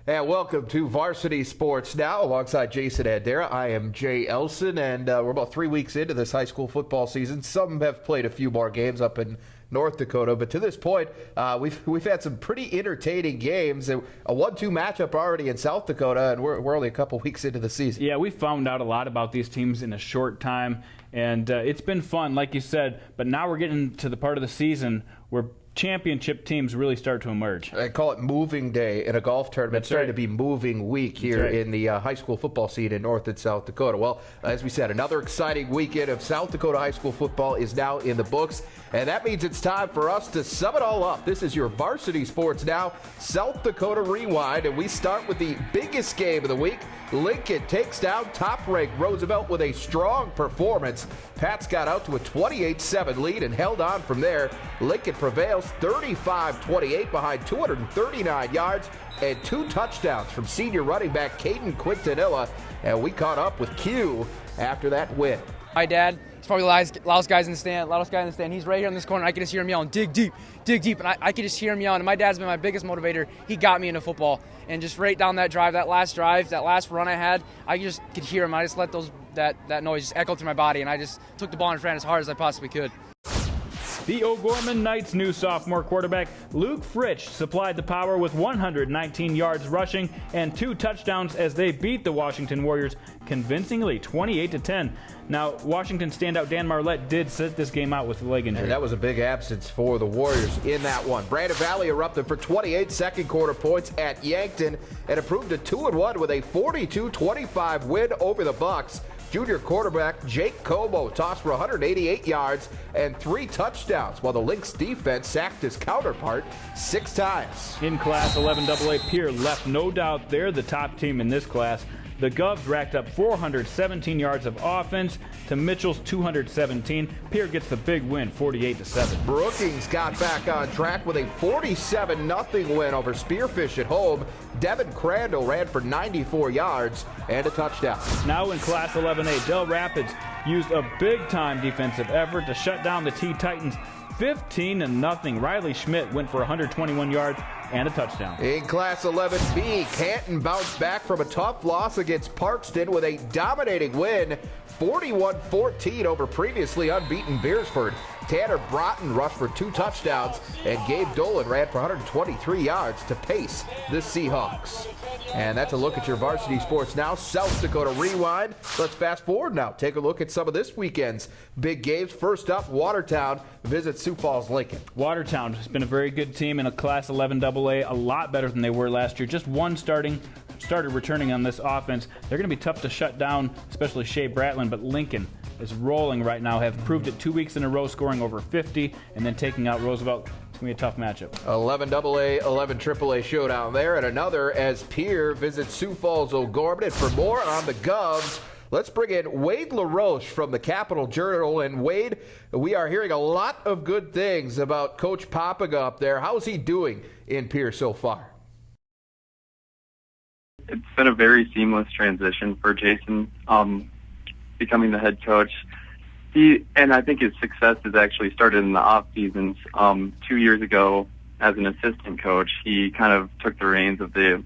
And welcome to Varsity Sports Now alongside Jason Andera. I am Jay Elson, and we're about 3 weeks into this high school football season. Some have played a few more games up in North Dakota, but to this point, we've had some pretty entertaining games. A 1-2 matchup already in South Dakota, and we're only a couple weeks into the season. Yeah, we found out a lot about these teams in a short time, and it's been fun, like you said. But now we're getting to the part of the season where championship teams really start to emerge. I call it moving day in a golf tournament. It's starting to be moving week here in the high school football scene in North and South Dakota. Well, as we said, another exciting weekend of South Dakota high school football is now in the books, and that means it's time for us to sum it all up. This is your Varsity Sports Now South Dakota Rewind, and we start with the biggest game of the week. Lincoln takes down top-ranked Roosevelt with a strong performance. Pats got out to a 28-7 lead and held on from there. Lincoln prevails 35-28 behind 239 yards and 2 touchdowns from senior running back Caden Quintanilla. And we caught up with Q after that win. My dad, he's probably the loudest guy in the stand. He's right here in this corner. I can just hear him yelling, dig deep. And I can just hear him yelling. And my dad's been my biggest motivator. He got me into football. And just right down that last run I had, I just could hear him. I just let that noise just echo through my body, and I just took the ball and ran as hard as I possibly could. The O'Gorman Knights' new sophomore quarterback, Luke Fritsch, supplied the power with 119 yards rushing and 2 touchdowns as they beat the Washington Warriors convincingly, 28-10. Now, Washington standout Dan Marlette did sit this game out with a leg injury. And that was a big absence for the Warriors in that one. Brandon Valley erupted for 28 second-quarter points at Yankton and improved to 2-1 with a 42-25 win over the Bucks. Junior quarterback Jake Como tossed for 188 yards and 3 touchdowns, while the Lynx defense sacked his counterpart 6 times. In Class 11AA, Pierre left no doubt they're the top team in this class. The Govs racked up 417 yards of offense to Mitchell's 217. Pierre gets the big win, 48-7. Brookings got back on track with a 47-0 win over Spearfish at home. Devin Crandall ran for 94 yards and a touchdown. Now in Class 11A, Del Rapids used a big-time defensive effort to shut down the T-Titans 15-0. Riley Schmidt went for 121 yards and a touchdown. In Class 11B, Canton bounced back from a tough loss against Parkston with a dominating win, 41-14 over previously unbeaten Beersford. Tanner Broughton rushed for 2 touchdowns, and Gabe Dolan ran for 123 yards to pace the Seahawks. And that's a look at your Varsity Sports Now South Dakota Rewind. Let's fast forward now. Take a look at some of this weekend's big games. First up, Watertown visits Sioux Falls Lincoln. Watertown has been a very good team in a Class 11AA, a lot better than they were last year. Just one starter returning on this offense. They're going to be tough to shut down, especially Shea Bratland, but Lincoln is rolling right now, have proved it 2 weeks in a row, scoring over 50 and then taking out Roosevelt. It's going to be a tough matchup. 11AA, 11 AAA showdown there, and another as Pierre visits Sioux Falls O'Gorman. And for more on the Govs, let's bring in Wade LaRoche from the Capital Journal. And Wade, we are hearing a lot of good things about Coach Popiga up there. How's he doing in Pierre so far? It's been a very seamless transition for Jason, becoming the head coach. And I think his success has actually started in the off seasons. 2 years ago, as an assistant coach, he kind of took the reins of the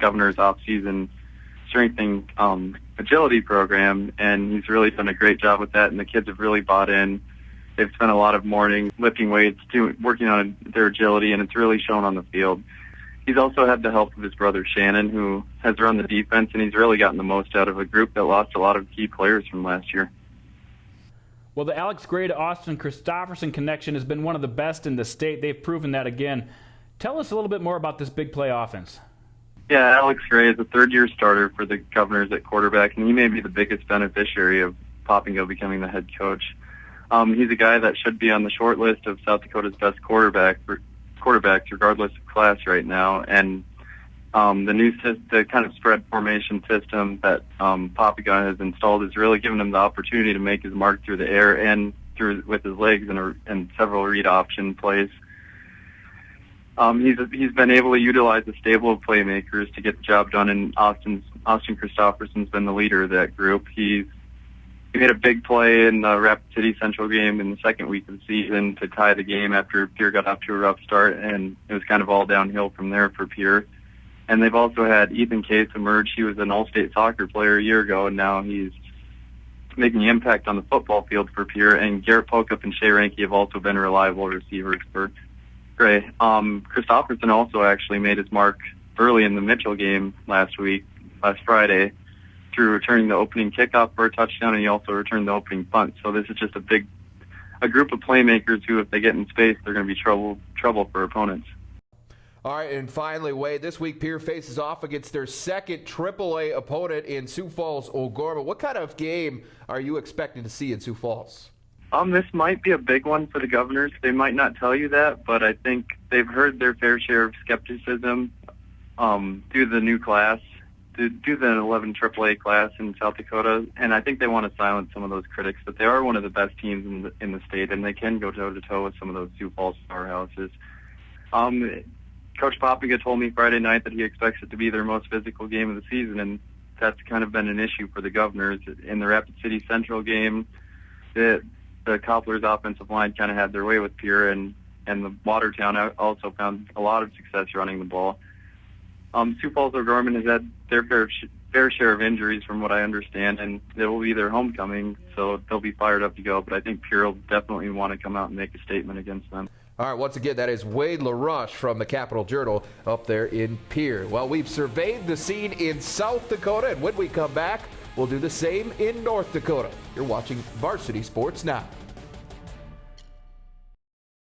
governor's off-season strengthening agility program, and he's really done a great job with that, and the kids have really bought in. They've spent a lot of mornings lifting weights, working on their agility, and it's really shown on the field. He's also had the help of his brother Shannon, who has run the defense, and he's really gotten the most out of a group that lost a lot of key players from last year. Well, the Alex Gray to Austin Christofferson connection has been one of the best in the state. They've proven that again. Tell us a little bit more about this big play offense. Yeah, Alex Gray is a third-year starter for the Governors at quarterback, and he may be the biggest beneficiary of Popiga becoming the head coach. He's a guy that should be on the short list of South Dakota's best quarterbacks, regardless of class right now. And the kind of spread formation system that Popiga has installed has really given him the opportunity to make his mark through the air and with his legs and several read option plays. He's been able to utilize a stable of playmakers to get the job done, and Austin Christofferson's been the leader of that group. He made a big play in the Rapid City Central game in the second week of the season to tie the game after Pierre got off to a rough start, and it was kind of all downhill from there for Pierre. And they've also had Ethan Case emerge. He was an all-state soccer player a year ago, and now he's making an impact on the football field for Pierre. And Garrett Pokup and Shea Ranke have also been reliable receivers for Gray. Christopherson also actually made his mark early in the Mitchell game last Friday, through returning the opening kickoff for a touchdown, and he also returned the opening punt. So this is just a group of playmakers who, if they get in space, they're going to be trouble for opponents. All right, and finally, Wade, this week Pierre faces off against their second AAA opponent in Sioux Falls, O'Gorman. What kind of game are you expecting to see in Sioux Falls? This might be a big one for the Governors. They might not tell you that, but I think they've heard their fair share of skepticism due to the new class, due to the 11 AAA class in South Dakota, and I think they want to silence some of those critics. But they are one of the best teams in the state, and they can go toe-to-toe with some of those Sioux Falls powerhouses. Coach Popiga told me Friday night that he expects it to be their most physical game of the season, and that's kind of been an issue for the Governors. In the Rapid City Central game, the Copplers' offensive line kind of had their way with Pierre, and the Watertown also found a lot of success running the ball. Sioux Falls O'Gorman has had their fair share of injuries from what I understand, and it will be their homecoming, so they'll be fired up to go. But I think Pierre will definitely want to come out and make a statement against them. All right, once again, that is Wade LaRoche from the Capital Journal up there in Pierre. Well, we've surveyed the scene in South Dakota, and when we come back, we'll do the same in North Dakota. You're watching Varsity Sports Now.